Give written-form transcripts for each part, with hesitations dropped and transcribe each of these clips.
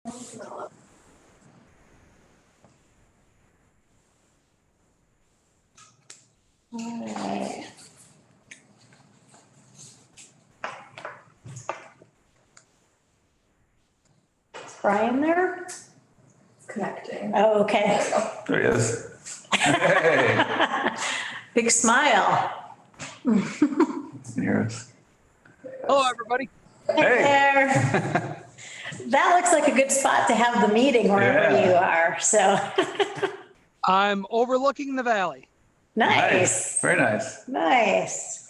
All right. Is Brian there? Connecting. Oh, okay. There he is. Hey, Big smile. hear us. Hello, everybody. Hey Hey. there. That looks like a good spot to have the meeting wherever Yeah. you are, so. I'm overlooking the valley. Nice, Very nice. nice.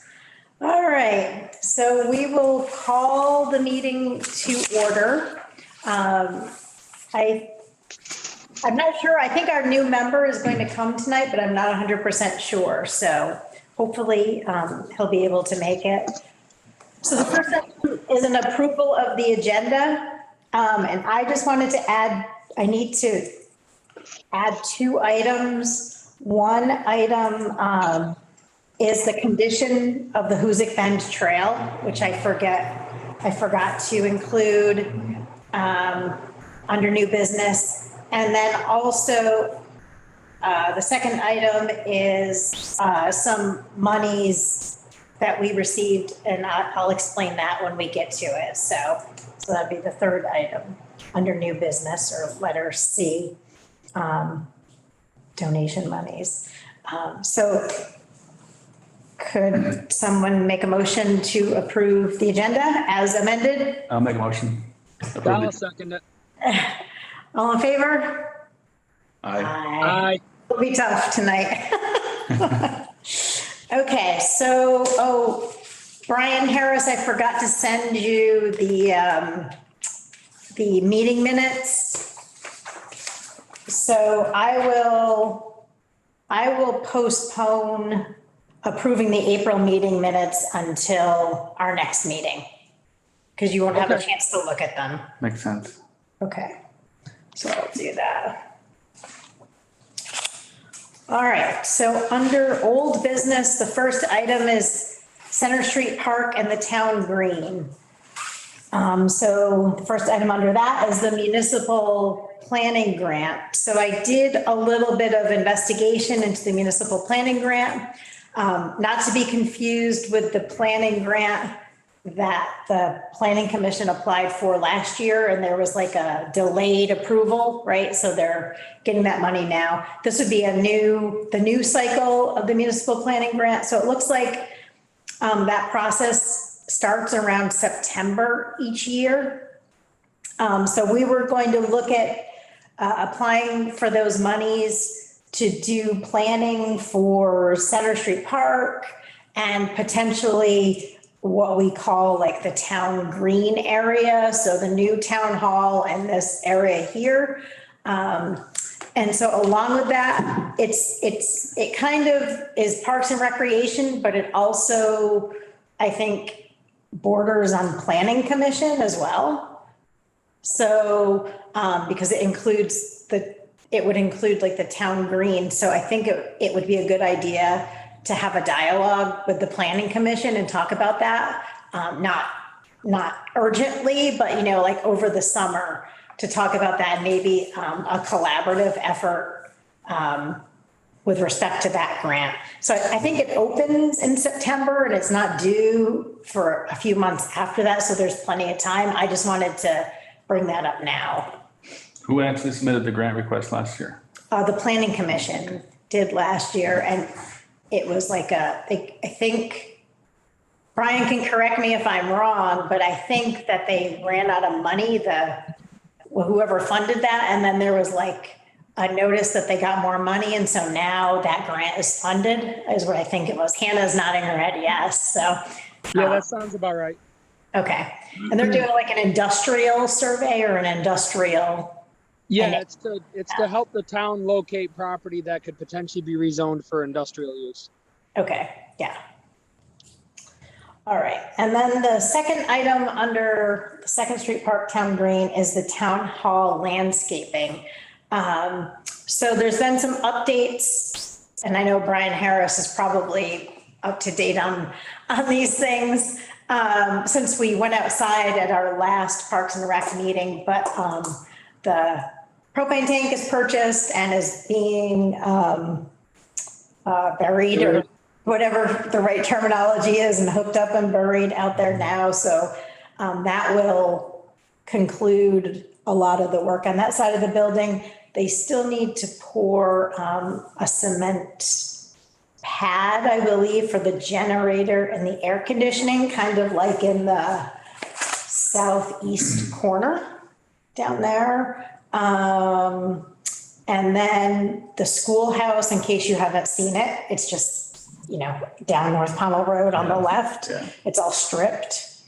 All right, so we will call the meeting to order. I'm not sure, I think our new member is going to come tonight, but I'm not 100% sure, so hopefully he'll be able to make it. So the first item is an approval of the agenda, and I just wanted to add, I need to add two items. One item is the condition of the Hoosick Bend Trail, which I forgot to include under new business. And then also, the second item is some monies that we received, and I'll explain that when we get to it. So that'd be the third item under new business, or letter C, donation monies. So could someone make a motion to approve the agenda as amended? I'll make a motion. I'll second it. All in favor? Aye. Aye. It'll be tough tonight. Okay, so, Brian Harris, I forgot to send you the meeting minutes. So I will postpone approving the April meeting minutes until our next meeting, because you won't have a Okay. chance to look at them. Makes sense. Okay, so I'll do that. All right, so under old business, the first item is Center Street Park and the town green. So the first item under that is the municipal planning grant. So I did a little bit of investigation into the municipal planning grant, not to be confused with the planning grant that the planning commission applied for last year, and there was like a delayed approval, right? So they're getting that money now. This would be the new cycle of the municipal planning grant. So it looks like that process starts around September each year. So we were going to look at applying for those monies to do planning for Center Street Park and potentially what we call like the town green area. So the new town hall and this area here. And so along with that, it kind of is Parks and Recreation, but it also, I think, borders on Planning Commission as well. So, because it would include like the town green. So I think it would be a good idea to have a dialogue with the Planning Commission and talk about that. Not urgently, but like over the summer to talk about that, and maybe a collaborative effort with respect to that grant. So I think it opens in September and it's not due for a few months after that. So there's plenty of time. I just wanted to bring that up now. Who actually submitted the grant request last year? The Planning Commission did last year, and it was like I think, Brian can correct me if I'm wrong, but I think that they ran out of money, whoever funded that, and then there was like a notice that they got more money, and so now that grant is funded, is what I think it was. Hannah's nodding her head yes, so. Yeah, that sounds about right. Okay, and they're doing like an industrial survey or an industrial. Yeah, it's to help the town locate property that could potentially be rezoned for industrial use. Okay, yeah. All right, and then the second item under the Second Street Park Town Green is the town hall landscaping. So there's been some updates, and I know Brian Harris is probably up to date on these things since we went outside at our last Parks and Rec meeting, but the propane tank is purchased and is being buried or whatever the right terminology is, and hooked up and buried out there now. So that will conclude a lot of the work on that side of the building. They still need to pour a cement pad, I believe, for the generator and the air conditioning, kind of like in the southeast corner down there. And then the schoolhouse, in case you haven't seen it, it's just, down North Pownell Road on the left. Yeah. It's all stripped.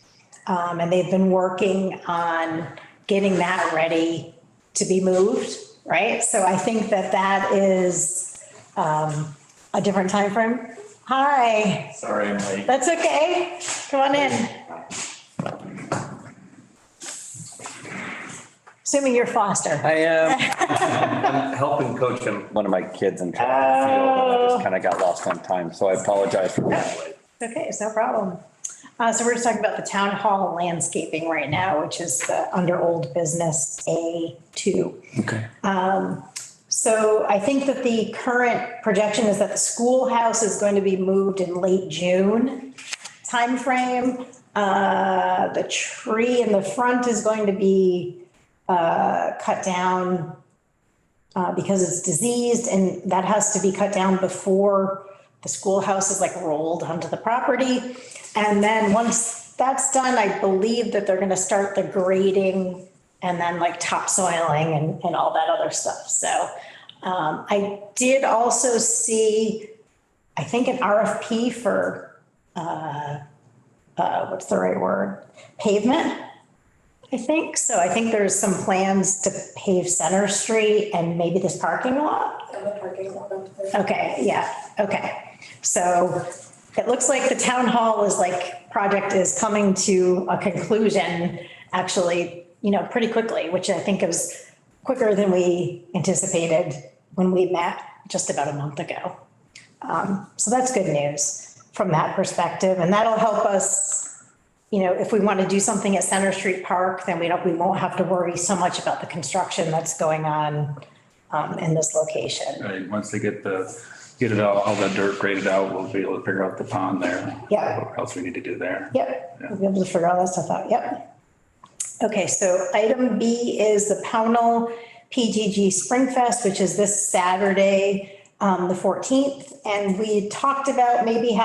And they've been working on getting that ready to be moved, right? So I think that is a different time frame. Hi, Sorry, I'm late. that's okay. Come on in. Assuming you're Foster. I am. I'm helping coach one of my kids in track and field, and I just kind of got lost on time, so I apologize for being late. Okay, it's no problem. So we're just talking about the town hall landscaping right now, which is the under old business A2. Okay. So I think that the current projection is that the schoolhouse is going to be moved in late June timeframe. The tree in the front is going to be cut down because it's diseased, and that has to be cut down before the schoolhouse is like rolled onto the property. And then once that's done, I believe that they're going to start the grading and then like topsoiling and all that other stuff. So I did also see, I think, an RFP for, what's the right word? Pavement, I think. So I think there's some plans to pave Center Street and maybe this parking lot. And the parking lot up there. Okay, yeah, okay. So it looks like the town hall project is coming to a conclusion, actually, pretty quickly, which I think is quicker than we anticipated when we met just about a month ago. So that's good news from that perspective. And that'll help us, if we want to do something at Center Street Park, then we won't have to worry so much about the construction that's going on in this location. Right, once they get it all the dirt graded out, we'll be able to figure out the pond there. Yeah. What else we need to do there. Yep, we'll be able to figure all that stuff out, yep. Okay, so item B is the Pownell PGG Springfest, which is this Saturday, the 14th. And we talked about maybe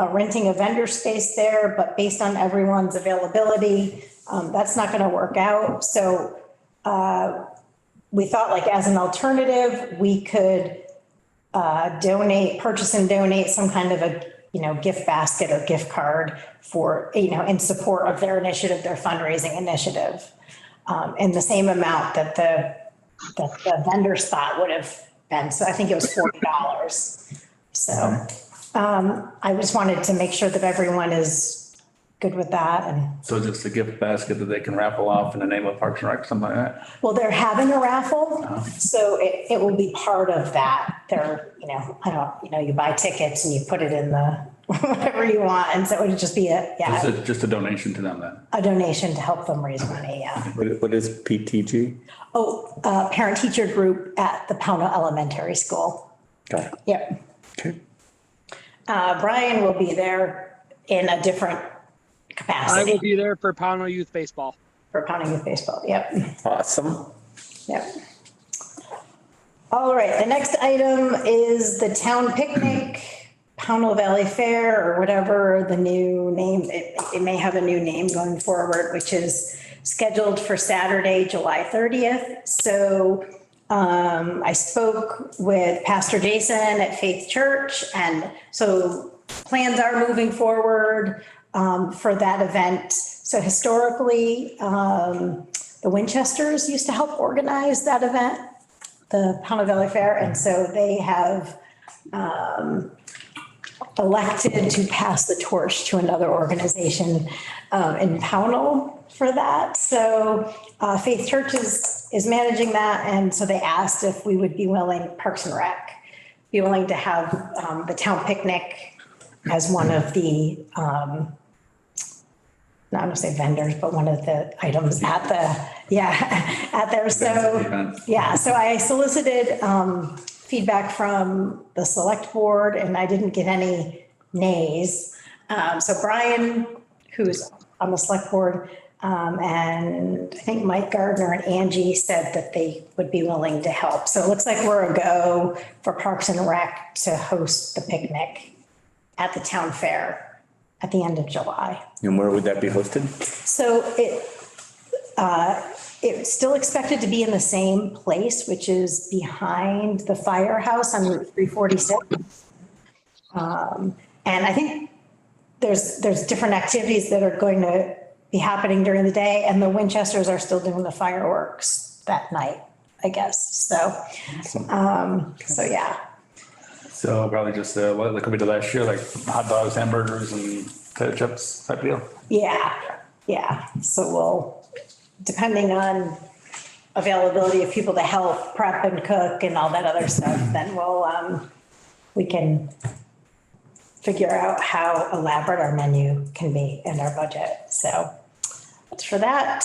renting a vendor space there, but based on everyone's availability, that's not gonna work out. So we thought, like, as an alternative, we could purchase and donate some kind of a, gift basket or gift card for, in support of their initiative, their fundraising initiative, in the same amount that the vendor spot would have been. So I think it was $40. So I just wanted to make sure that everyone is good with that. And So just a gift basket that they can raffle off in the name of Parks and Rec, something like that. well, they're having a raffle, so it will be part of that. They're, you buy tickets and you put it in the, whatever you want. And so it would just be Just a donation to them then. a donation to help them raise money, yeah. What is PTG? Oh, parent teacher group at the Pownell Elementary School. Got it. Yep. Okay. Brian will be there in a different I capacity will be there for Pownell Youth Baseball. for Pownell Youth Baseball, yep. Awesome. Yep. All right, the next item is the town picnic, Pownell Valley Fair, or whatever the new name, it may have a new name going forward, which is scheduled for Saturday, July 30th. So I spoke with Pastor Jason at Faith Church, and so plans are moving forward for that event. So historically, the Winchesters used to help organize that event, the Pownell Valley Fair, and so they have elected to pass the torch to another organization in Pownell for that. So Faith Church is managing that, and so they asked if we would be willing, Parks and Rec, be willing to have the town picnic as one of the not gonna say vendors, but one of the items at Yeah, out there. So, yeah, so I solicited feedback from the select board and I didn't get any nays. So Brian, who's on the select board, and I think Mike Gardner and Angie said that they would be willing to help. So it looks like we're a go for Parks and Rec to host the picnic at the town fair at the end of July. And where would that be hosted? So it's still expected to be in the same place, which is behind the firehouse on Route 346. And I think there's different activities that are going to be happening during the day, and the Winchesters are still doing the fireworks that night, I guess. So, yeah. So probably just, what, like we did last year, like hot dogs, hamburgers and potato chips type deal. Yeah. So we'll, depending on availability of people to help prep and cook and all that other stuff, then we can figure out how elaborate our menu can be in our budget. So that's for that.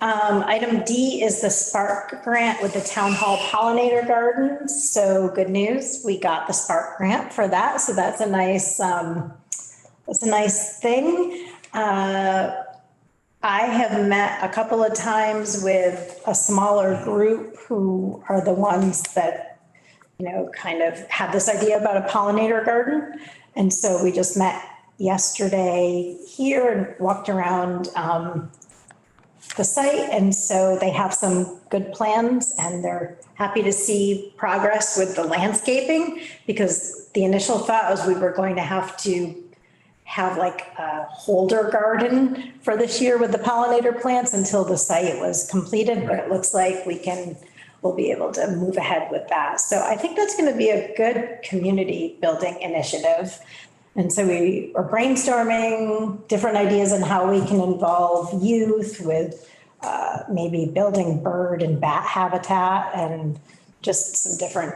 Item D is the Spark grant with the Town Hall Pollinator Gardens. So good news, we got the Spark grant for that. So that's a nice thing. I have met a couple of times with a smaller group who are the ones that, kind of had this idea about a pollinator garden. And so we just met yesterday here and walked around the site. And so they have some good plans and they're happy to see progress with the landscaping, because the initial thought was we were going to have to have like a holder garden for this year with the pollinator plants until the site was completed, but it looks like we'll be able to move ahead with that. So I think that's going to be a good community building initiative. And so we are brainstorming different ideas on how we can involve youth with maybe building bird and bat habitat and just some different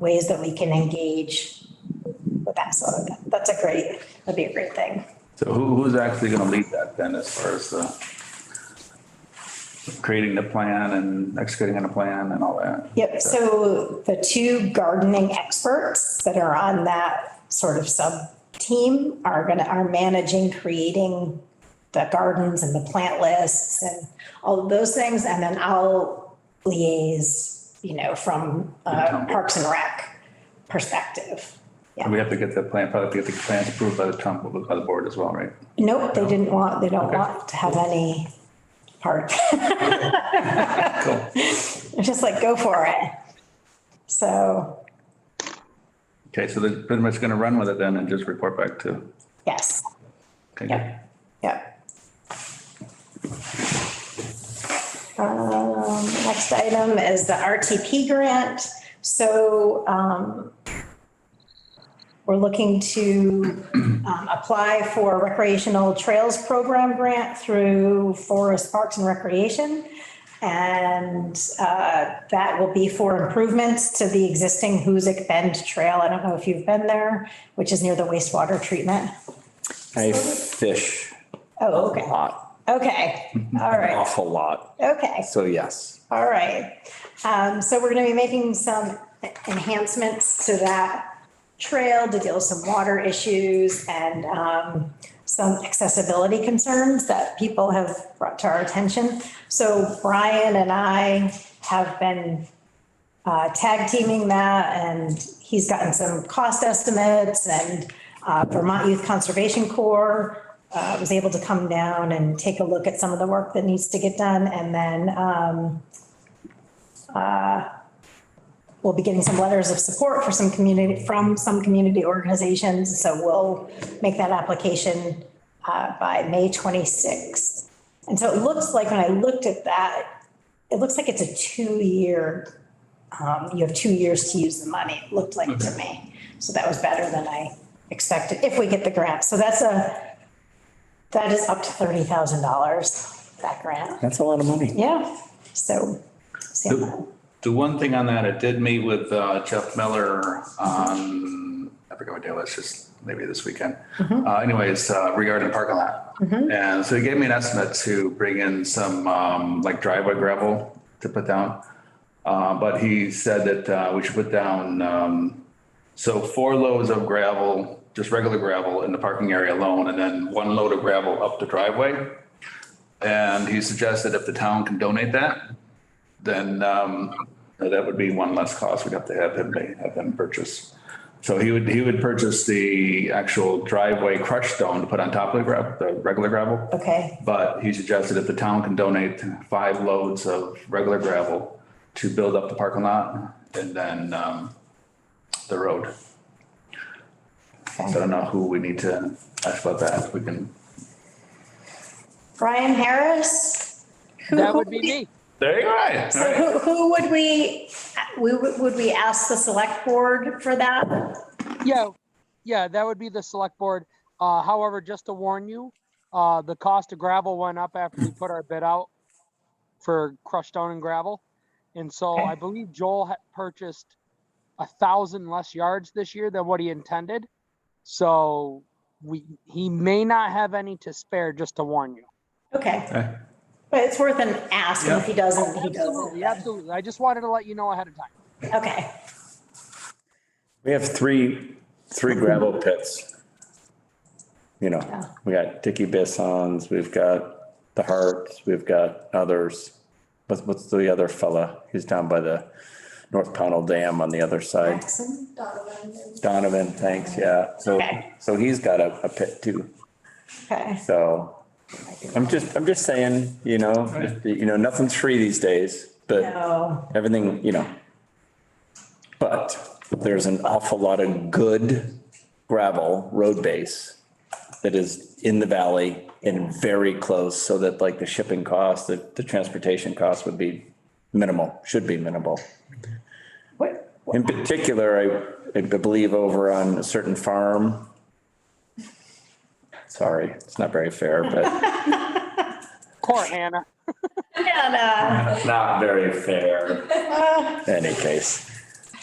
ways that we can engage with that. So that'd be a great thing. So who's actually gonna lead that then as far as creating the plan and executing on a plan and all that? Yep, so the two gardening experts that are on that sort of sub-team are managing, creating the gardens and the plant lists and all of those things. And then I'll liaise, from Parks and Rec perspective. And we have to get the plan, probably get the plans approved by the board as well, right? Nope, they don't Okay. want to have any part. Cool. It's just like, go for it. So, Okay, so they're pretty much gonna run with it then and just report back to, yes, okay. yeah. Next item is the RTP grant. So, we're looking to apply for recreational trails program grant through Forest Parks and Recreation. And that will be for improvements to the existing Hoosick Bend Trail. I don't know if you've been there, which is near the wastewater treatment. I fish Oh, a okay. lot, Okay, all an right, awful lot. okay. So yes. All right. So we're going to be making some enhancements to that trail to deal with some water issues and some accessibility concerns that people have brought to our attention. So Brian and I have been tag teaming that, and he's gotten some cost estimates, and Vermont Youth Conservation Corps was able to come down and take a look at some of the work that needs to get done. And then we'll be getting some letters of support from some community organizations. So we'll make that application by May 26th. And so it looks like, when I looked at that, it looks like it's a 2-year, you have 2 years to use the money, it looked like to me. So that was better than I expected, if we get the grant. So that is up to $30,000, that grant. That's a lot of money. Yeah, so. see how that- The one thing on that, I did meet with Jeff Miller on I forget what day it was, just maybe this weekend. Anyways, regarding the parking lot. And so he gave me an estimate to bring in some, like driveway gravel to put down. But he said that, we should put down, so 4 loads of gravel, just regular gravel in the parking area alone, and then 1 load of gravel up the driveway. And he suggested if the town can donate that, then, that would be one less cost. We'd have to have him purchase. So he would purchase the actual driveway crushed stone to put on top of the regular gravel. Okay, But he suggested if the town can donate 5 loads of regular gravel to build up the parking lot and then, the road. So I don't know who we need to ask about that. We can. Brian Harris? Who- That would be me. There you go. So who would would we ask the select board for that? Yeah, that would be the select board. However, just to warn you, the cost of gravel went up after we put our bid out for crushed stone and gravel. And so Okay. I believe Joel had purchased 1,000 less yards this year than what he intended. So he may not have any to spare, just to warn you. Okay, Okay. but it's worth an ask, and if he doesn't, he doesn't. Absolutely, absolutely. I just wanted to let you know ahead of time. Okay, We have three gravel pits. You know, Yeah. we got Dicky Bisson's, we've got the Hearts, we've got others. What's the other fella? He's down by the North Pownell Dam on the other side. Jackson? Donovan, thanks, yeah. Okay. So he's got a pit too. Okay, So I'm just saying, nothing's free these days, but no, everything, but there's an awful lot of good gravel road base that is in the valley and very close, so that like the shipping cost, the transportation cost would be minimal, should be minimal. what, In particular, I believe over on a certain farm. Sorry, it's not very fair, but Poor Hannah. Hannah, not very fair. In any case,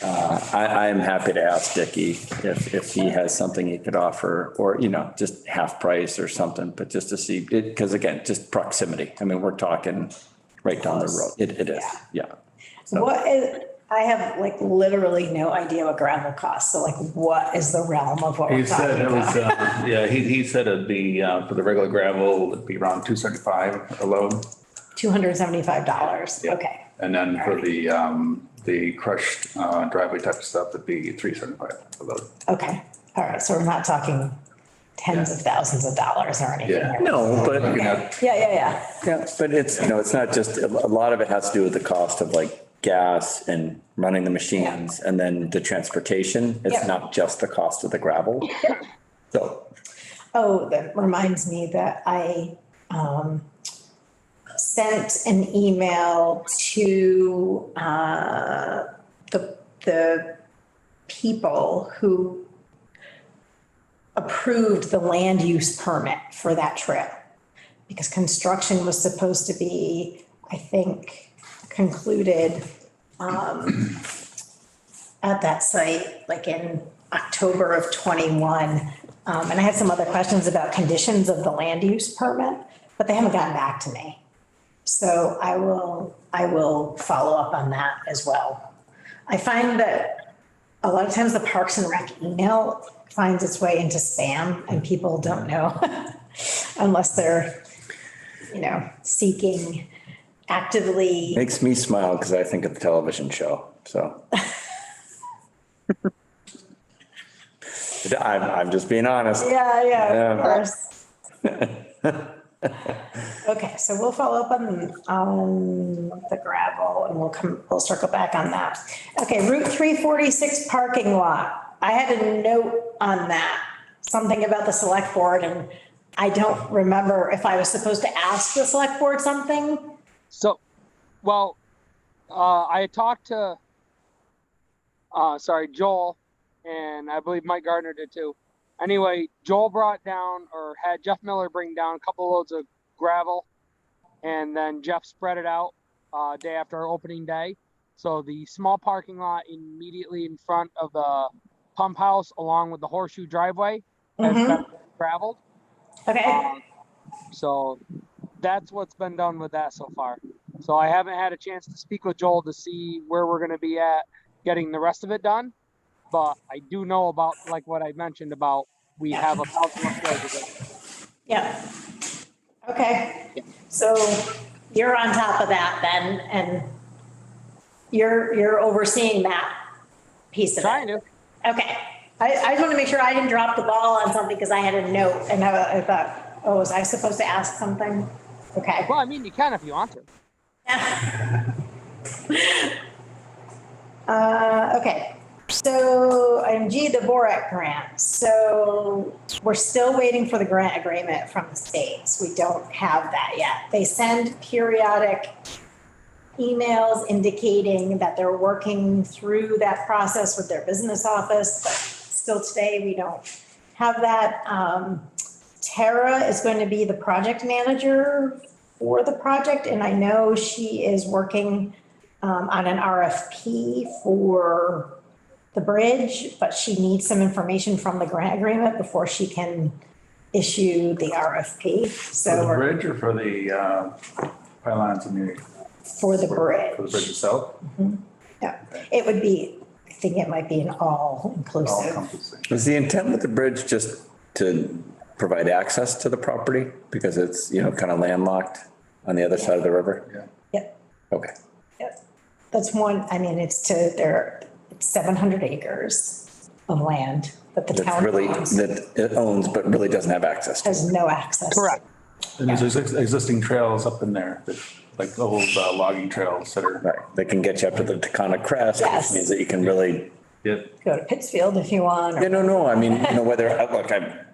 I am happy to ask Dicky if he has something he could offer, or, just half price or something, but just to see it, because again, just proximity. I mean, we're talking right down the road. It is, yeah. what is, I have like literally no idea what gravel costs, so like what is the realm of what He we're said talking it was, about? he said it'd be, for the regular gravel, it'd be around 275 a load. $275, Yeah. okay, And then for the crushed, driveway type of stuff, it'd be 375 a load. okay, all right, so we're not talking tens of thousands of dollars or anything Yeah. here. No, but, Looking at, Yeah, but it's, it's not just, a lot of it has to do with the cost of like gas and running the machines and then the transportation. It's Yeah. not just the cost of the gravel. So, oh, that reminds me that I sent an email to the people who approved the land use permit for that trail. Because construction was supposed to be, I think, concluded at that site, like in October of '21. And I had some other questions about conditions of the land use permit, but they haven't gotten back to me. So I will follow up on that as well. I find that a lot of times the Parks and Rec email finds its way into spam and people don't know unless they're, seeking actively. makes me smile because I think of the television show, so. I'm just being honest. Yeah, of Yeah. course. Okay, so we'll follow up on the gravel and we'll circle back on that. Okay, Route 346 parking lot. I had a note on that, something about the select board, and I don't remember if I was supposed to ask the select board something. So, well, I talked to, Joel, and I believe Mike Gardner did too. Anyway, Joel brought down, or had Jeff Miller bring down a couple loads of gravel, and then Jeff spread it out day after our opening day. So the small parking lot immediately in front of the pump house along with the horseshoe driveway has been traveled. Okay, So that's what's been done with that so far. So I haven't had a chance to speak with Joel to see where we're gonna be at getting the rest of it done. But I do know about, like what I mentioned about, we have 1,000 repairs to do. yeah. Okay, so you're on top of that then, and you're overseeing that piece of it. Trying to. Okay, I just want to make sure I didn't drop the ball on something because I had a note and I thought, oh, was I supposed to ask something? Okay. Well, I mean, you can if you want to. Okay, so item G, the Borac grant. So we're still waiting for the grant agreement from the states. We don't have that yet. They send periodic emails indicating that they're working through that process with their business office, but still today we don't have that. Tara is going to be the project manager for the project, and I know she is working on an RFP for the bridge, but she needs some information from the grant agreement before she can issue the RFP. For So the we're bridge or for the pylons and the, for the bridge. for the bridge itself? Yeah, it would be, I think it might be an All all-inclusive. encompassing. Was the intent with the bridge just to provide access to the property because it's, you know, kind of landlocked on the other side of the river? Yeah. Yep, Okay. yep. That's one, I mean, it's 700 acres of land that the That's town really, owns, that it owns, but really doesn't have access to. has no access. Correct. And there's existing trails up in there, that, like old logging trails that are, Right. They can get you up to the Taconic Crest, Yes. which means that you can really, Go to Pittsfield if you want. or- yeah, no, I mean, you know, whether, look, I've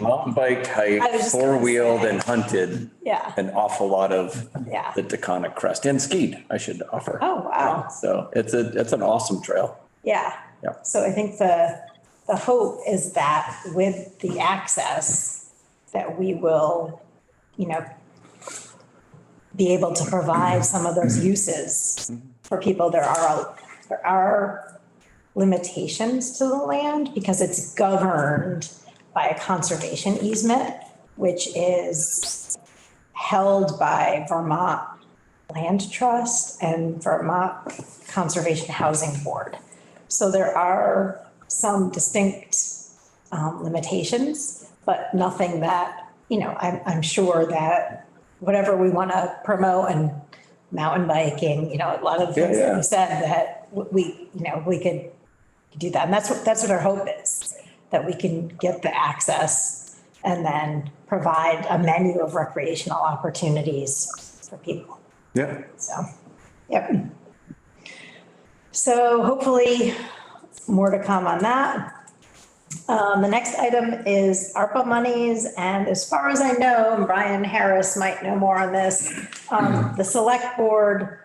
mountain biked, I was hiked, just gonna four-wheeled say. and hunted Yeah, an awful lot of yeah. the Taconic Crest and skied, I should offer. Oh, wow. So it's an awesome trail. Yeah. Yeah. So I think the hope is that with the access, that we will, you know, be able to provide some of those uses for people. There are limitations to the land because it's governed by a conservation easement, which is held by Vermont Land Trust and Vermont Conservation Housing Board. So there are some distinct limitations, but nothing that, you know, I'm sure that whatever we want to promote and mountain biking, you know, a lot of the things that Yeah. you said that we, you know, we could do that. And that's what our hope is, that we can get the access and then provide a menu of recreational opportunities for people. Yeah. So, yep. So hopefully more to come on that. The next item is ARPA monies, and as far as I know, and Brian Harris might know more on this, the select board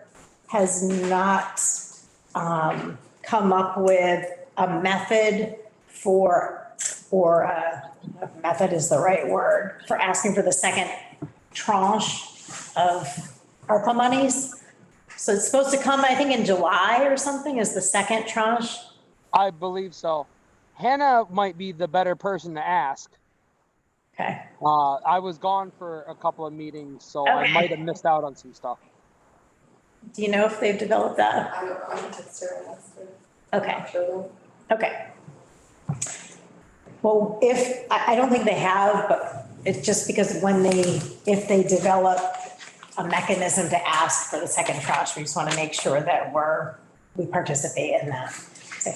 has not come up with a method method is the right word, for asking for the second tranche of ARPA monies. So it's supposed to come, I think, in July or something, is the second tranche. I believe so. Hannah might be the better person to ask. Okay. I was gone for a couple of meetings, so I Okay. might have missed out on some stuff. Do you know if they've developed that? I'm a texter and asked her. Okay, Show them. okay. Well, I don't think they have, but it's just because if they develop a mechanism to ask for the second tranche, we just want to make sure that we participate in that. So I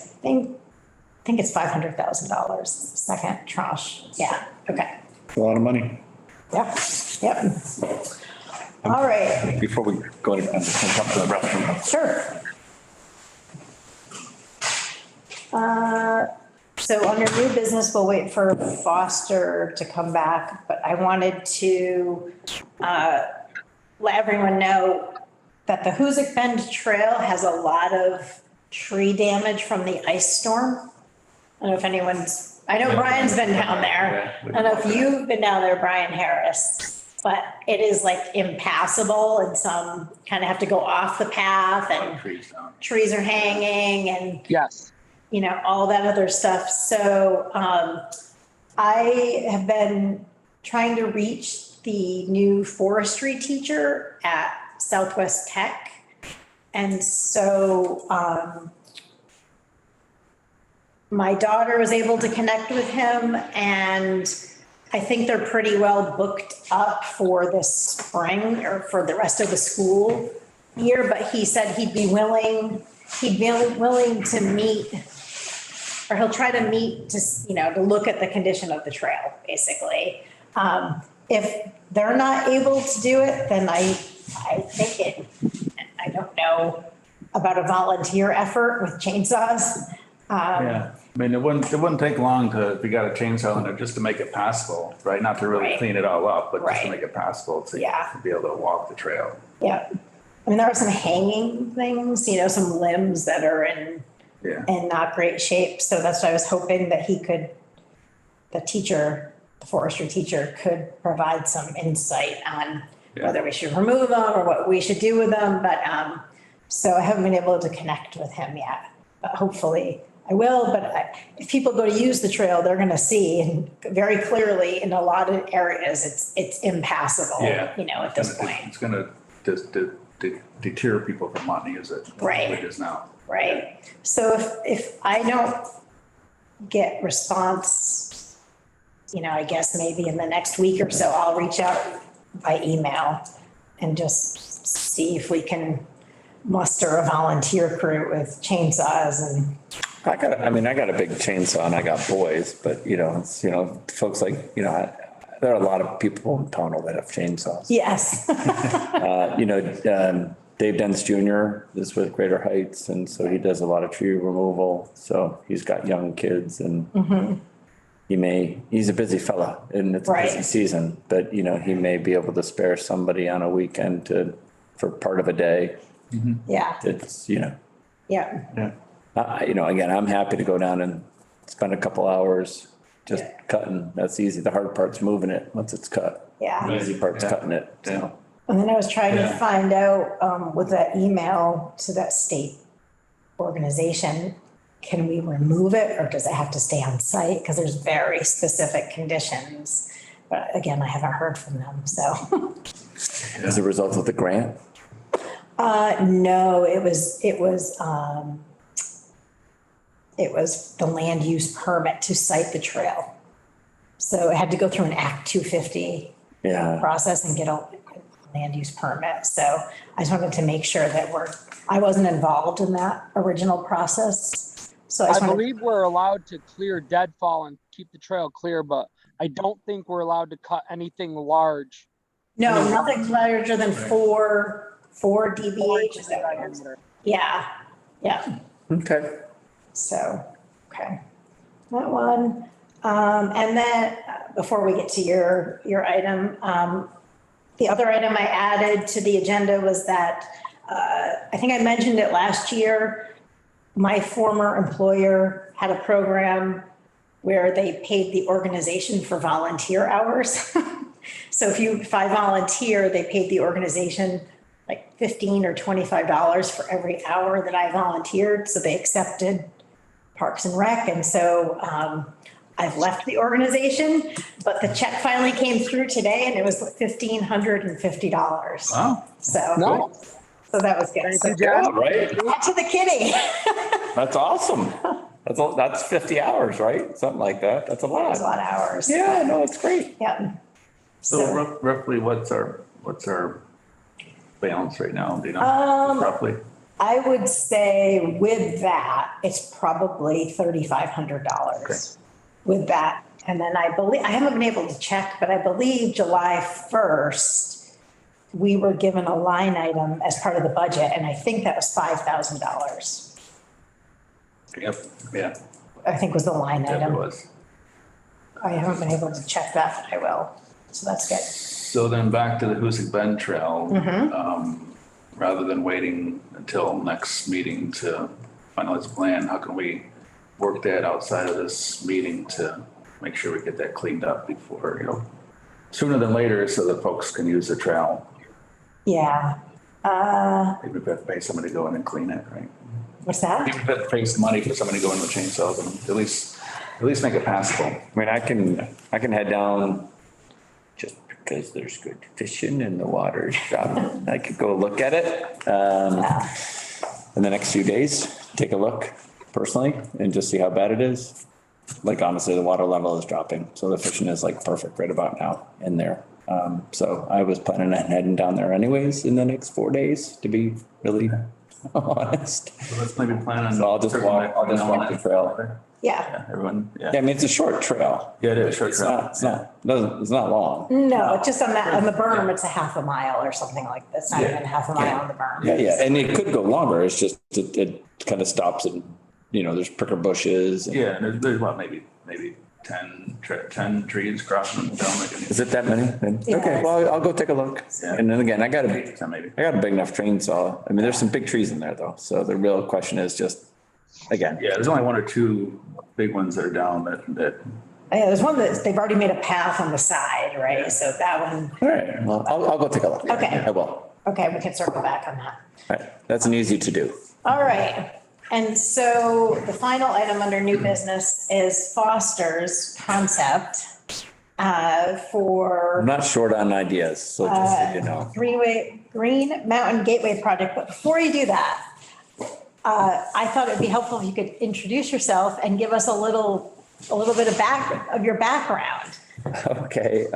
think it's $500,000, second tranche. Yeah, okay. A lot of money. Yeah, yep. All right, Before we go to, come to the restroom. sure. So under new business, we'll wait for Foster to come back, but I wanted to let everyone know that the Hoosick Bend Trail has a lot of tree damage from the ice storm. I don't know if I know Brian's been down there. I don't know if you've been down there, Brian Harris, but it is like impassable and some kind of have to go off the path and trees down. trees are hanging and Yes. you know, all that other stuff. So, I have been trying to reach the new forestry teacher at Southwest Tech. And so, my daughter was able to connect with him, and I think they're pretty well booked up for this spring or for the rest of the school year, but he said he'd be willing to meet, or he'll try to meet to, you know, to look at the condition of the trail, basically. If they're not able to do it, then I think I don't know about a volunteer effort with chainsaws. Yeah, I mean, it wouldn't take long if you got a chainsaw in there just to make it passable, right? Not to really Right. clean it all up, but just to Right. make it passable to Yeah. be able to walk the trail. Yeah. I mean, there are some hanging things, you know, some limbs that are in Yeah. not great shape. So that's why I was hoping that the forestry teacher could provide some insight on Yeah. whether we should remove them or what we should do with them. But, so I haven't been able to connect with him yet, but hopefully I will. But if people go to use the trail, they're going to see very clearly in a lot of areas, it's impassable, Yeah. you know, at this point. It's gonna just deter people from wanting to use it. Right. Like it is now. Right. So if I don't get response, you know, I guess maybe in the next week or so, I'll reach out by email and just see if we can muster a volunteer crew with chainsaws and, I got a big chainsaw and I got boys, but you know, it's, you know, folks like, you know, there are a lot of people in Pownell that have chainsaws. yes. You know, Dave Dents Jr. is with Greater Heights, and so he does a lot of tree removal. So he's got young kids, and he's a busy fella, and it's a busy Right. season. But you know, he may be able to spare somebody on a weekend for part of a day. Yeah. It's, you know, Yeah. Yeah. you know, again, I'm happy to go down and spend a couple hours just cutting. That's easy. The hard part's moving it once it's cut. Yeah. The easy part's Yeah. cutting it. Yeah. So. And then I was trying to Yeah. find out, with that email to that state organization, can we remove it or does it have to stay on site? Because there's very specific conditions. But again, I haven't heard from them, so. As a result of the grant. No, it was the land use permit to site the trail. So it had to go through an Act 250 Yeah. process and get a land use permit. So I just wanted to make sure that I wasn't involved in that original process. So I I just wanted, believe we're allowed to clear deadfall and keep the trail clear, but I don't think we're allowed to cut anything large. no, nothing larger than four dBH. Is that what it is? Yeah, yeah. Okay. So, okay. That one. And then before we get to your item, the other item I added to the agenda was that, I think I mentioned it last year. My former employer had a program where they paid the organization for volunteer hours. So if I volunteer, they paid the organization like $15 or $25 for every hour that I volunteered. So they accepted Parks and Rec. And so I've left the organization, but the check finally came through today and it was $1,550. Wow. So, No. so that was good. Thank So you, Jen. Yeah, right. back to the kitty. That's awesome. That's 50 hours, right? Something like that. That's a That was a lot. lot of hours. Yeah, no, it's great. Yeah. So roughly, what's our balance right now? Do you know roughly? I would say with that, it's probably $3,500 with that. And then I haven't been able to check, but I believe July 1st, we were given a line item as part of the budget, and I think that was $5,000. Yep, yeah, I think was the line yeah, it item. was. I haven't been able to check that, but I will. So that's good. So then back to the Hoosick Bend Trail. Rather than waiting until next meeting to finalize the plan, how can we work that outside of this meeting to make sure we get that cleaned up before, sooner than later so that folks can use the trail? Yeah. Even if we have to pay somebody to go in and clean it, right? What's that? Even if it takes money for somebody to go in with chainsaws and at least make it passable. I mean, I can head down just because there's good fishing and the water's dropping. I could go look at it in the next few days, take a look personally and just see how bad it is. Like honestly, the water level is dropping. So the fishing is like perfect right about now in there. So I was planning on heading down there anyways in the next 4 days, to be really honest. So let's maybe plan on. So I'll just walk the trail. Yeah. Yeah, everyone, Yeah, I mean, it's a short trail. Yeah, it is, short It's trail. it's not long. No, just on the berm, it's a half a mile or something like that. It's not even half a mile on the berm. Yeah, and it could go longer. It's just, it kind of stops and, there's pricker bushes. and- Yeah, and there's what, maybe 10 trees crossing the dome. Is it that many? Then- Yeah. Okay, well, I'll go take a look. Yeah. And then again, I got Maybe 10 maybe. a big enough chainsaw. I mean, there's some big trees in there though. So the real question is just, again, Yeah, there's only one or two big ones that are down that Yeah, there's one that they've already made a path on the side, right? So that one, all right, well, I'll go take a look. Okay. I will. okay, we can circle back on that. All right, that's an easy to do. All right. And so the final item under new business is Foster's concept I'm for not short on ideas, so just so you know. Green Mountain Gateway Project. But before you do that, I thought it'd be helpful if you could introduce yourself and give us a little bit of your background. Okay,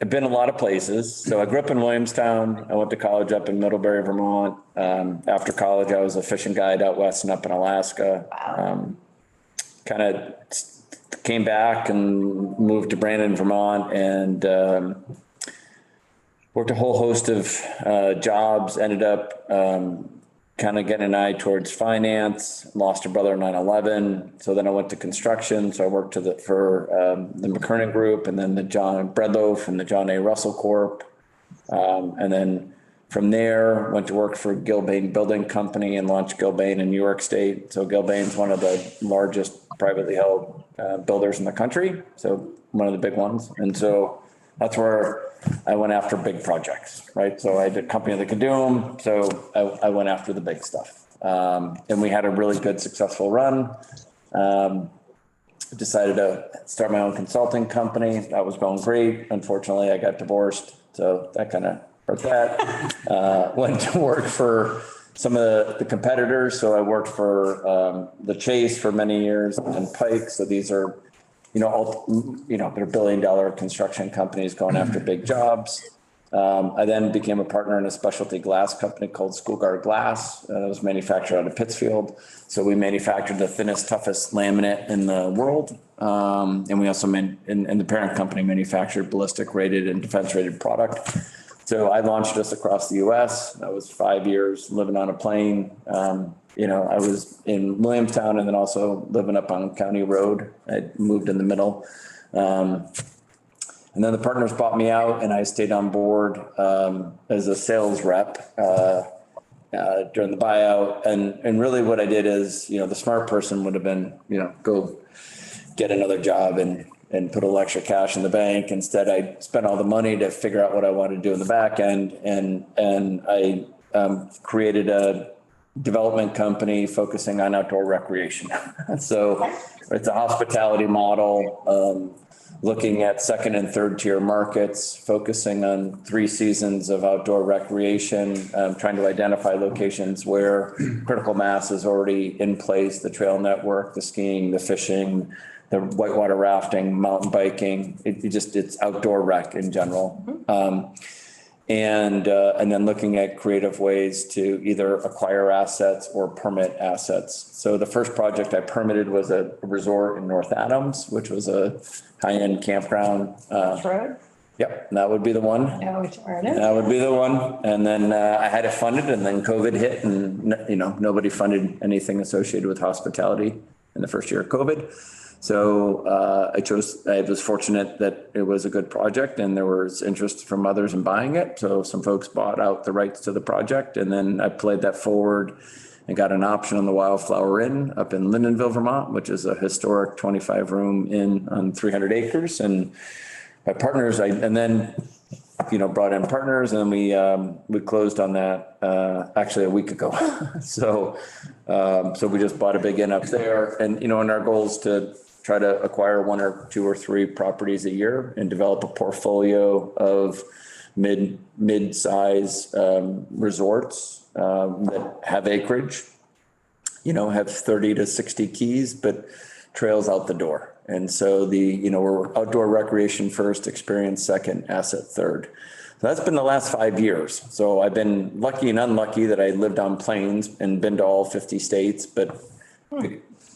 I've been a lot of places. So I grew up in Williamstown. I went to college up in Middlebury, Vermont. After college, I was a fishing guide out west and up in Alaska. Kind of came back and moved to Brandon, Vermont, and worked a whole host of jobs. Ended up kind of getting an eye towards finance. Lost a brother in 9/11. So then I went to construction. So I worked for the McKernan Group and then the John Breadloaf and the John A. Russell Corp. And then from there, went to work for Gilbane Building Company and launched Gilbane in New York State. So Gilbane's one of the largest privately held builders in the country. So one of the big ones. And so that's where I went after big projects, right? So I did a company that could do them. So I went after the big stuff. And we had a really good, successful run. Decided to start my own consulting company. That was going great. Unfortunately, I got divorced. So that kind of hurt that. Went to work for some of the competitors. So I worked for the Chase for many years and Pike. So these are, they're billion-dollar construction companies going after big jobs. I then became a partner in a specialty glass company called Schoolguard Glass. That was manufactured out of Pittsfield. So we manufactured the thinnest, toughest laminate in the world. And we also, and the parent company manufactured ballistic rated and defense rated product. So I launched us across the US. That was 5 years living on a plane. I was in Williamstown and then also living up on County Road. I moved in the middle. And then the partners bought me out and I stayed on board as a sales rep during the buyout. And really what I did is, the smart person would have been, go get another job and put a little extra cash in the bank. Instead, I spent all the money to figure out what I wanted to do in the back end. And I created a development company focusing on outdoor recreation. So it's a hospitality model, looking at second and third tier markets, focusing on 3 seasons of outdoor recreation, trying to identify locations where critical mass is already in place, the trail network, the skiing, the fishing, the whitewater rafting, mountain biking. It's outdoor rec in general. And then looking at creative ways to either acquire assets or permit assets. So the first project I permitted was a resort in North Adams, which was a high-end campground. Road? Yep, that would be the one. No, which where it is? That would be the one. And then I had it funded and then COVID hit and, nobody funded anything associated with hospitality in the first year of COVID. So I was fortunate that it was a good project and there was interest from others in buying it. So some folks bought out the rights to the project and then I played that forward and got an option on the Wildflower Inn up in Lyndonville, Vermont, which is a historic 25-room inn on 300 acres. And my partners, and then brought in partners and we closed on that, actually a week ago. So we just bought a big inn up there and, and our goal is to try to acquire 1 or 2 or 3 properties a year and develop a portfolio of mid-size resorts that have acreage, have 30 to 60 keys, but trails out the door. And so we're outdoor recreation first, experience second, asset third. So that's been the last 5 years. So I've been lucky and unlucky that I lived on planes and been to all 50 states, but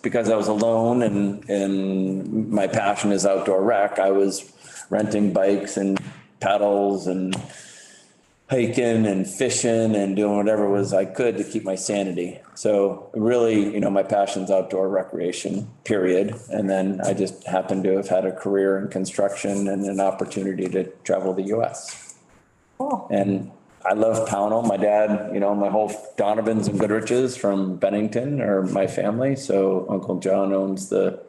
because I was alone and my passion is outdoor rec, I was renting bikes and paddles and hiking and fishing and doing whatever was I could to keep my sanity. So really, my passion's outdoor recreation, period. And then I just happened to have had a career in construction and an opportunity to travel the US. Cool. And I love Pownell. My dad, my whole Donovans and Goodriches from Bennington are my family. So Uncle John owns the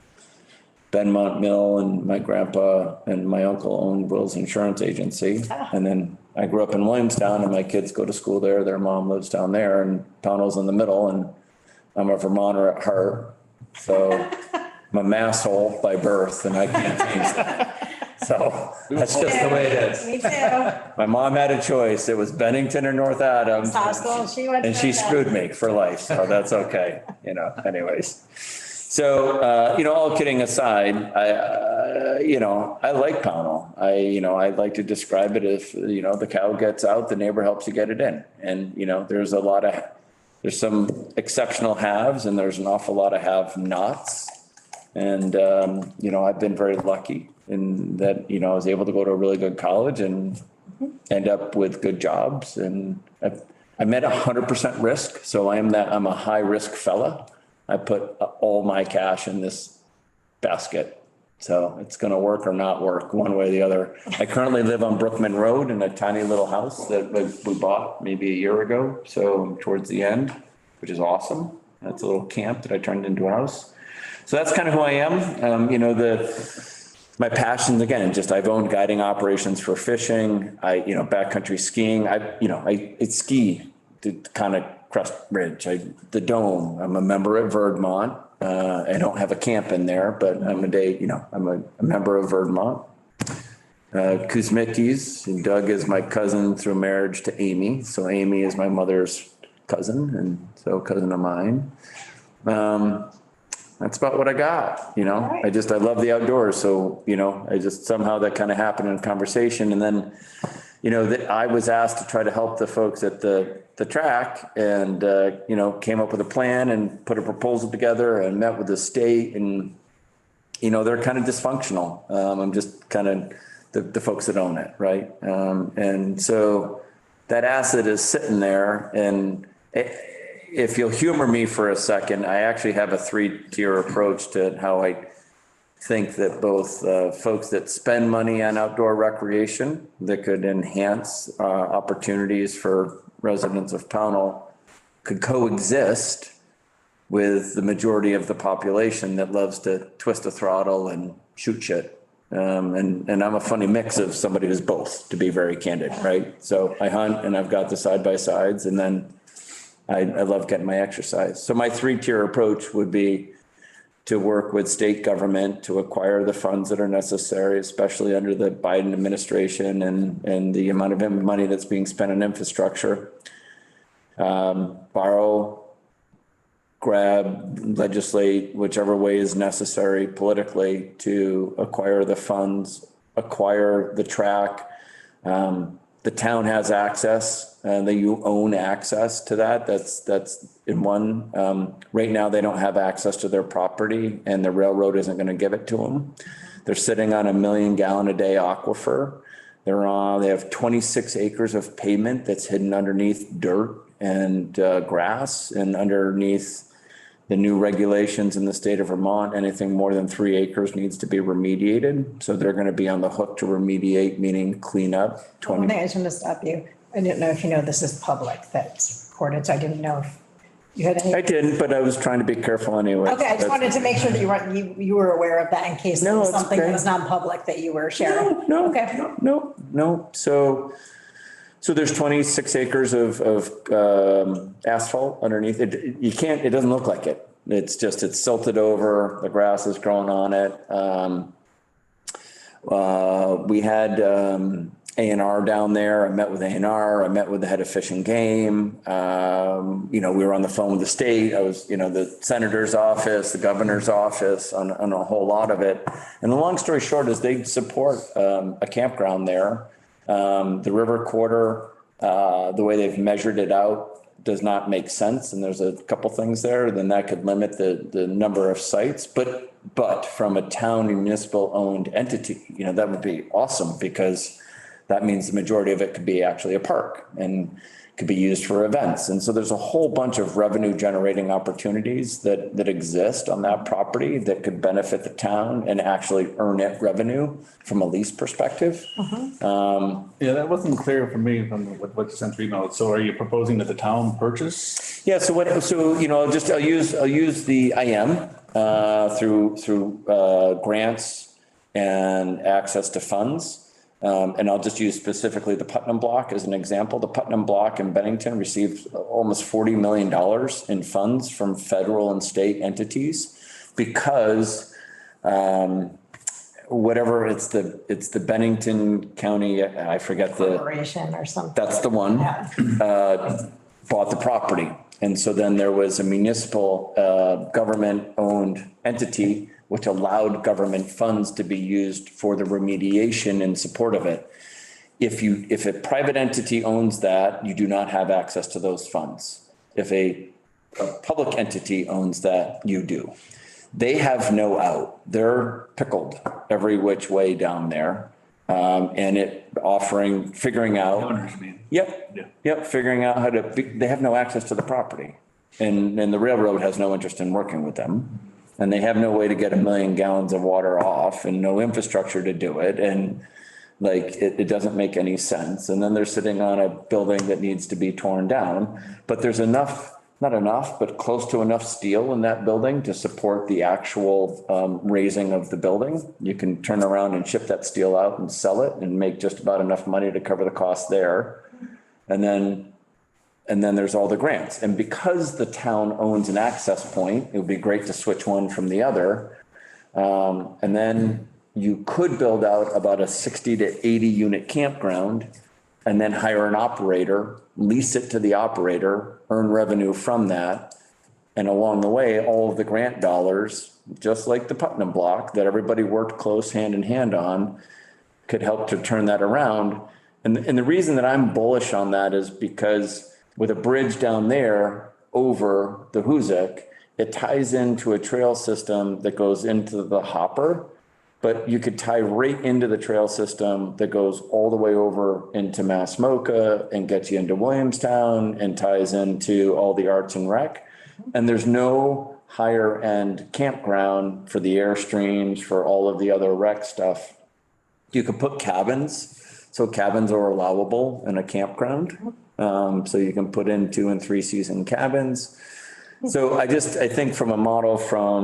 Benmont Mill and my grandpa and my uncle owned Will's Insurance Agency. And then I grew up in Williamstown and my kids go to school there. Their mom lives down there and Pownell's in the middle and I'm a Vermonter at heart. So I'm a masshole by birth and I can't change that. So that's just the way it is. Me too. My mom had a choice. It was Bennington or North Adams. Possible. She went. And she screwed me for life. So that's okay. Anyways. So, all kidding aside, I like Pownell. I like to describe it as, the cow gets out, the neighbor helps you get it in. And, there's some exceptional haves and there's an awful lot of have-nots. And, I've been very lucky in that, I was able to go to a really good college and end up with good jobs. And I'm at 100% risk. So I'm a high risk fella. I put all my cash in this basket. So it's going to work or not work one way or the other. I currently live on Brookman Road in a tiny little house that we bought maybe a year ago. So towards the end, which is awesome. That's a little camp that I turned into a house. So that's kind of who I am. My passion, again, I've owned guiding operations for fishing. Backcountry skiing. I ski to kind of Crest Ridge, the Dome. I'm a member at Verdmont. I don't have a camp in there, but I'm a member of Verdmont. Kuzmicki's, and Doug is my cousin through marriage to Amy. So Amy is my mother's cousin, and so cousin of mine. That's about what I got, Right. I love the outdoors. So, somehow that kind of happened in conversation. And then, that I was asked to try to help the folks at the track and, came up with a plan and put a proposal together and met with the state and, they're kind of dysfunctional. I'm just kind of the folks that own it. Right. And so that asset is sitting there and if you'll humor me for a second, I actually have a 3-tier approach to how I think that both folks that spend money on outdoor recreation that could enhance opportunities for residents of Pownell could coexist with the majority of the population that loves to twist a throttle and shoot shit. And I'm a funny mix of somebody who's both, to be very candid, right? So I hunt and I've got the side-by-sides and then I love getting my exercise. So my 3-tier approach would be to work with state government to acquire the funds that are necessary, especially under the Biden administration and the amount of money that's being spent on infrastructure. Borrow, grab, legislate, whichever way is necessary politically to acquire the funds, acquire the track. The town has access and that you own access to that. That's in one. Right now, they don't have access to their property and the railroad isn't going to give it to them. They're sitting on 1 million gallon a day aquifer. They have 26 acres of pavement that's hidden underneath dirt and grass and underneath the new regulations in the state of Vermont, anything more than 3 acres needs to be remediated. So they're going to be on the hook to remediate, meaning clean up. One thing I just want to stop you. I didn't know if this is public that's recorded, so I didn't know if you had any. I didn't, but I was trying to be careful anyway. Okay, I just wanted to make sure that you were aware of that in case there No, was it's something okay. that was non-public that you were sharing. No, Okay. no. No. So there's 26 acres of asphalt underneath it. It doesn't look like it. It's silted over, the grass is growing on it. We had A&R down there. I met with A&R. I met with the head of Fish and Game. We were on the phone with the state. I was, the senator's office, the governor's office on a whole lot of it. And the long story short is they support a campground there. The river quarter, the way they've measured it out does not make sense. And there's a couple things there, then that could limit the number of sites. But from a town municipal owned entity, that would be awesome because that means the majority of it could be actually a park and could be used for events. And so there's a whole bunch of revenue generating opportunities that exist on that property that could benefit the town and actually earn it revenue from a lease perspective. Yeah, that wasn't clear for me from what you sent through email. So are you proposing that the town purchase? Yeah. I'll use the IM through grants and access to funds. And I'll just use specifically the Putnam Block as an example. The Putnam Block in Bennington received almost $40 million in funds from federal and state entities because whatever it's the Bennington County, I forget Corporation or something. that's the one, bought the property. And so then there was a municipal government owned entity which allowed government funds to be used for the remediation in support of it. If a private entity owns that, you do not have access to those funds. If a public entity owns that, you do. They have no out. They're pickled every which way down there. Figuring out. Owners, you mean? Yep. Figuring out they have no access to the property. And the railroad has no interest in working with them. And they have no way to get 1 million gallons of water off and no infrastructure to do it. And it doesn't make any sense. And then they're sitting on a building that needs to be torn down, but there's not enough, but close to enough steel in that building to support the actual raising of the building. You can turn around and ship that steel out and sell it and make just about enough money to cover the cost there. And then there's all the grants. And because the town owns an access point, it would be great to switch one from the other. And then you could build out about a 60 to 80 unit campground and then hire an operator, lease it to the operator, earn revenue from that. And along the way, all of the grant dollars, just like the Putnam Block that everybody worked close hand in hand on, could help to turn that around. And the reason that I'm bullish on that is because with a bridge down there over the Hoosick, it ties into a trail system that goes into the Hopper, but you could tie right into the trail system that goes all the way over into Massmoka and gets you into Williamstown and ties into all the arts and rec. And there's no higher end campground for the Airstreams, for all of the other rec stuff. You could put cabins. So cabins are allowable in a campground. So you can put in 2 and 3 season cabins. So I think from a model for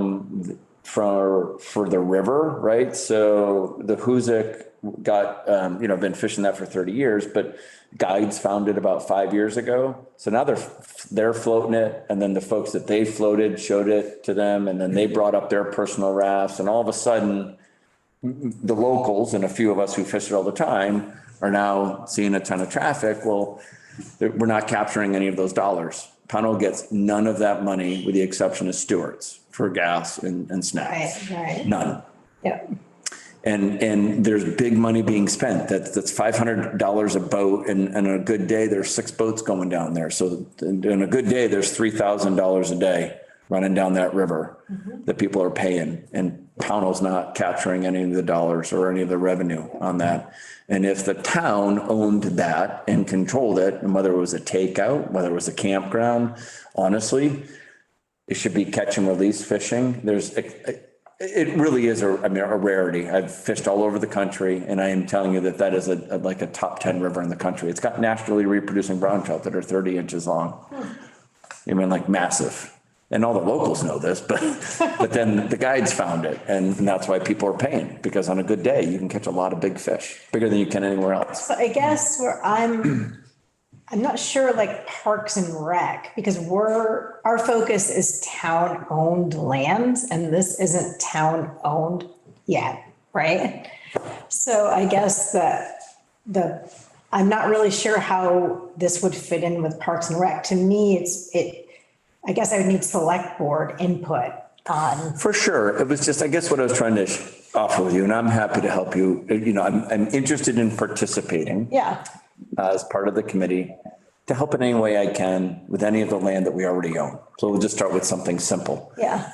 the river, right? So the Hoosick got, been fishing that for 30 years, but Guides found it about 5 years ago. So now they're floating it. And then the folks that they floated showed it to them. And then they brought up their personal rafts. And all of a sudden the locals and a few of us who fish it all the time are now seeing a ton of traffic. Well, we're not capturing any of those dollars. Pownell gets none of that money with the exception of Stewart's for gas and snacks. Right. None. Yep. And there's big money being spent. That's $500 a boat. And on a good day, there's 6 boats going down there. So on a good day, there's $3,000 a day running down that river that people are paying. And Pownell's not capturing any of the dollars or any of the revenue on that. And if the town owned that and controlled it, and whether it was a takeout, whether it was a campground, honestly, it should be catch and release fishing. It really is a rarity. I've fished all over the country, and I am telling you that is like a top 10 river in the country. It's got naturally reproducing brown trout that are 30 inches long. I mean, like massive. And all the locals know this, but then the guides found it, and that's why people are paying, because on a good day, you can catch a lot of big fish, bigger than you can anywhere else. So I guess I'm not sure like Parks and Rec, because our focus is town-owned lands and this isn't town-owned yet, right? So I guess that I'm not really sure how this would fit in with Parks and Rec. To me, I guess I would need select board input on. For sure. It was just, I guess what I was trying to offer with you, and I'm happy to help you, I'm interested in participating. Yeah, As part of the committee to help in any way I can with any of the land that we already own. So we'll just start with something simple. yeah,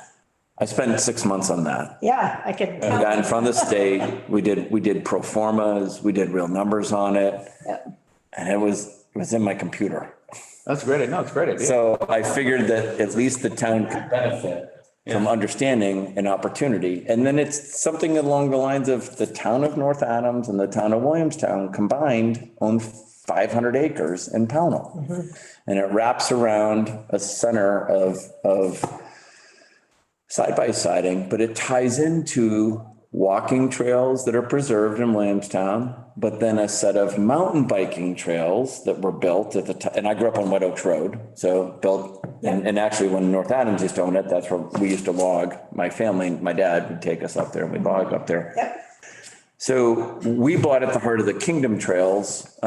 I spent 6 months on that. yeah, I could. I got in front of the state. We did pro formas, we did real numbers on it. Yep. And it was in my computer. That's great. No, it's a great idea. So I figured that at least the town could benefit from understanding an opportunity. And then it's something along the lines of the town of North Adams and the town of Williamstown combined own 500 acres in Pownell. And it wraps around a center of side-by-siding, but it ties into walking trails that are preserved in Williamstown, but then a set of mountain biking trails that were built at the time. And I grew up on White Oaks Road, so built, and actually when North Adams used to own it, that's where we used to log. My family, my dad would take us up there and we'd log up there. Yep. So we bought at the heart of the Kingdom Trails.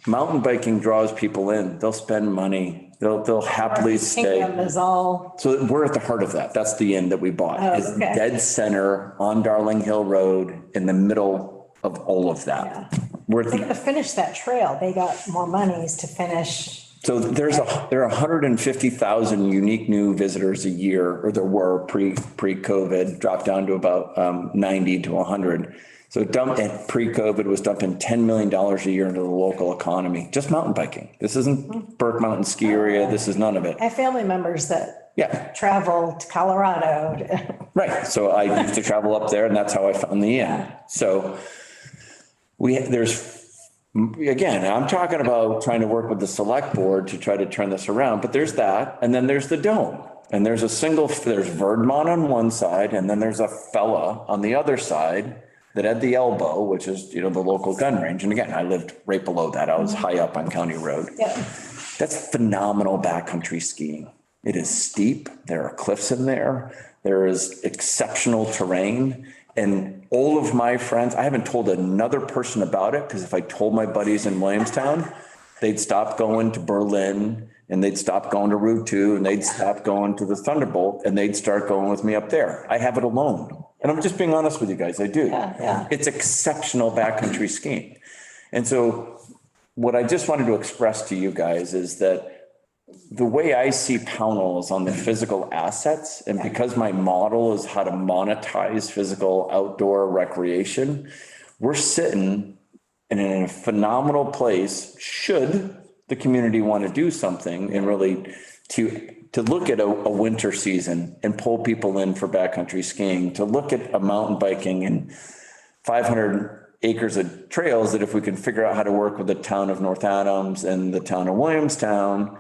Mountain biking draws people in. They'll spend money. They'll happily stay. Kingdom is all, So we're at the heart of that. That's the end that we bought. Oh, It's okay. dead center on Darling Hill Road in the middle of all of that. Yeah. We're at they the, gotta finish that trail. They got more monies to finish. so there are 150,000 unique new visitors a year, or there were pre-COVID, dropped down to about 90 to 100. So and pre-COVID was dumping $10 million a year into the local economy, just mountain biking. This isn't Burke Mountain Ski Area. This is none of it. I have family members that Yeah. travel to Colorado. Right. So I used to travel up there and that's how I found the inn. So again, I'm talking about trying to work with the select board to try to turn this around, but there's that. And then there's the dome and there's Verdmont on one side. And then there's a fella on the other side that had the Elbow, which is, the local gun range. And again, I lived right below that. I was high up on County Road. Yeah. That's phenomenal backcountry skiing. It is steep. There are cliffs in there. There is exceptional terrain. And all of my friends, I haven't told another person about it because if I told my buddies in Williamstown, they'd stop going to Berlin and they'd stop going to Route 2 and they'd stop going to the Thunderbolt and they'd start going with me up there. I have it alone. And I'm just being honest with you guys. I do. Yeah. It's exceptional backcountry skiing. And so what I just wanted to express to you guys is that the way I see Pownell is on the physical assets. And because my model is how to monetize physical outdoor recreation, we're sitting in a phenomenal place should the community want to do something and really to look at a winter season and pull people in for backcountry skiing, to look at a mountain biking and 500 acres of trails that if we can figure out how to work with the town of North Adams and the town of Williamstown,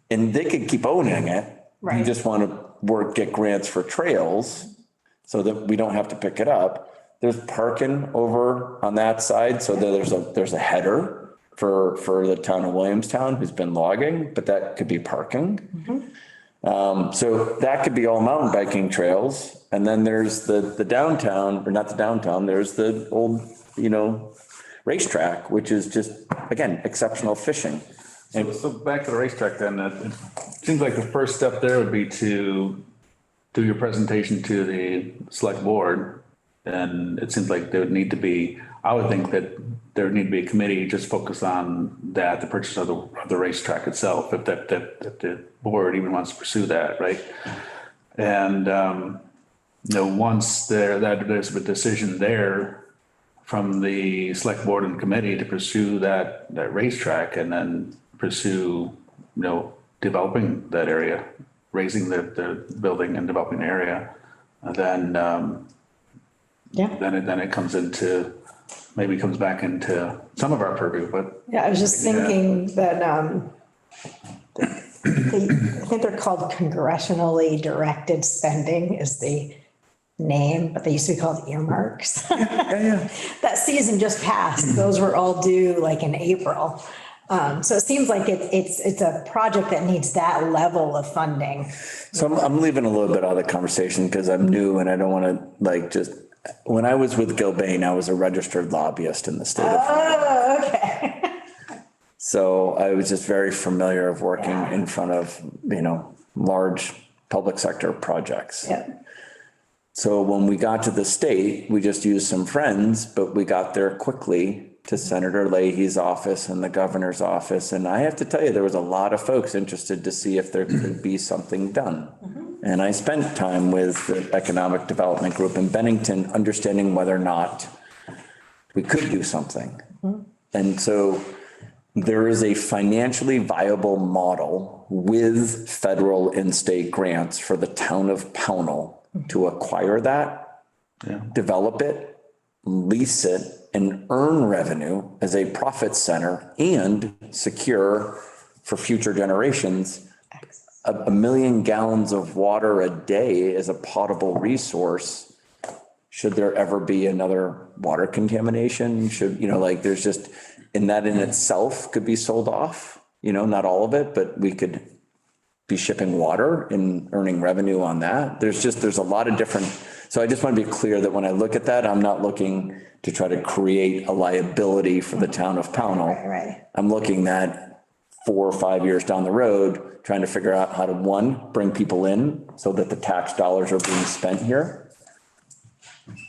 and they could keep owning it. We Right. just want to get grants for trails so that we don't have to pick it up. There's parking over on that side. So there's a header for the town of Williamstown who's been logging, but that could be parking. So that could be all mountain biking trails. And then there's the downtown, or not the downtown, there's the old, racetrack, which is just, again, exceptional fishing. So back to the racetrack then, it seems like the first step there would be to do your presentation to the select board. And it seems like there would need to be, I would think that there would need to be a committee just focused on that, the purchase of the racetrack itself, if the board even wants to pursue that, right? And, once there's a decision there from the select board and committee to pursue that racetrack and then pursue, developing that area, raising the building and developing the area, then it comes back into some of our purview, but Yeah, I was just thinking that, I think they're called congressionally directed spending is the name, but they used to be called earmarks. That season just passed. Those were all due like in April. So it seems like it's a project that needs that level of funding. So I'm leaving a little bit out of the conversation because I'm new and I don't want to like just, when I was with Gilbane, I was a registered lobbyist in the state of. Oh, okay. So I was just very familiar of working in front of, large public sector projects. Yeah. So when we got to the state, we just used some friends, but we got there quickly to Senator Leahy's office and the governor's office. And I have to tell you, there was a lot of folks interested to see if there could be something done. And I spent time with the Economic Development Group in Bennington, understanding whether or not we could do something. And so there is a financially viable model with federal and state grants for the town of Pownell to acquire that, develop it, lease it, and earn revenue as a profit center and secure for future generations a million gallons of water a day as a potable resource. Should there ever be another water contamination? There's just, and that in itself could be sold off, not all of it, but we could be shipping water and earning revenue on that. There's a lot of different, so I just want to be clear that when I look at that, I'm not looking to try to create a liability for the town of Pownell. Right. I'm looking at 4 or 5 years down the road, trying to figure out how to, one, bring people in so that the tax dollars are being spent here.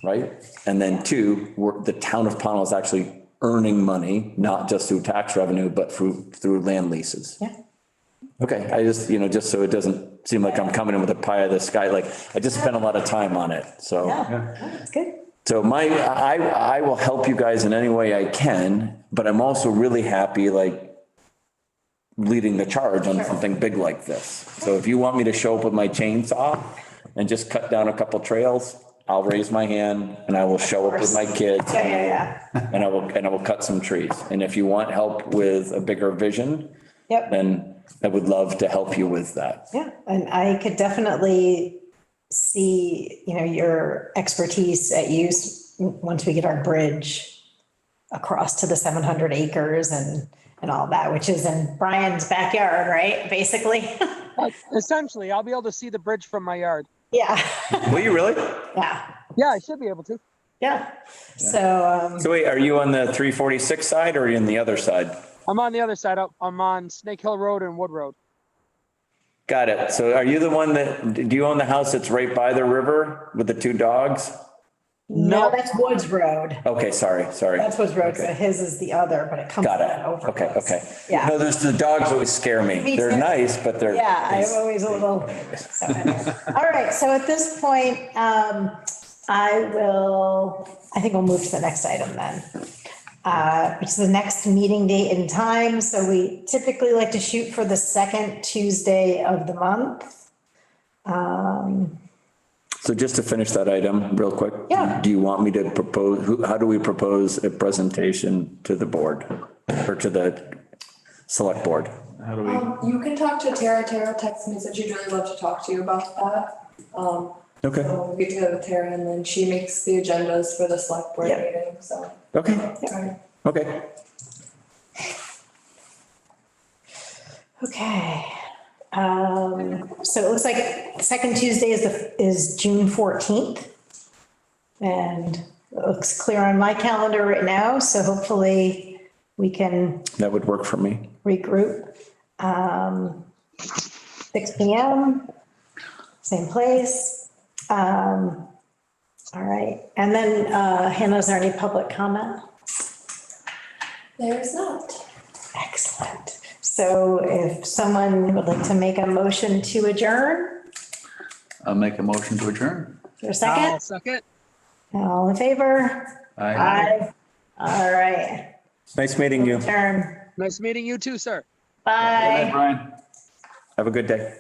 Right? And then two, the town of Pownell is actually earning money, not just through tax revenue, but through land leases. Yeah. Okay, I just, just so it doesn't seem like I'm coming in with a pie of the sky, like I just spent a lot of time on it, so. That's good. So I will help you guys in any way I can, but I'm also really happy leading the charge on something big like this. So if you want me to show up with my chainsaw and just cut down a couple trails, I'll raise my hand and I will show up with my kids. And I will cut some trees. And if you want help with a bigger vision, then I would love to help you with that. Yeah, and I could definitely see, your expertise at use once we get our bridge across to the 700 acres and all that, which is in Brian's backyard, right? Basically. Essentially, I'll be able to see the bridge from my yard. Yeah. Will you really? Yeah. Yeah, I should be able to. Yeah. So, So wait, are you on the 346 side or are you on the other side? I'm on the other side. I'm on Snake Hill Road and Wood Road. Got it. So are you the one do you own the house that's right by the river with the 2 dogs? no, that's Woods Road. Okay, sorry. That's Woods Road. So his is the other, but it comes Got out it. over. Okay. Yeah. No, the dogs always scare me. Me They're too. nice, but they're. Yeah, I'm always a little. So anyway. All right. So at this point, I think we'll move to the next item then. Which is the next meeting date and time. So we typically like to shoot for the second Tuesday of the month. So just to finish that item real quick. Yeah. Do you want me to propose, how do we propose a presentation to the board or to the select board? How do we? You can talk to Tara. Tara texted me, said she'd really love to talk to you about that. Okay, So we'll get together with Tara and then she makes the agendas for the select board Yep. meeting, so. okay, Alright. okay. Okay. So it looks like second Tuesday is June 14th. And it looks clear on my calendar right now. So hopefully we can That would work for me. regroup. 6 PM, same place. All right. And then, Hannah, is there any public comment? There's not. Excellent. So if someone would like to make a motion to adjourn, I'll make a motion to adjourn. is there a second? Second. All in favor? Aye. All right. Nice meeting you. Adjourn. Nice meeting you too, sir. Good night, Bye. Brian. Have a good day.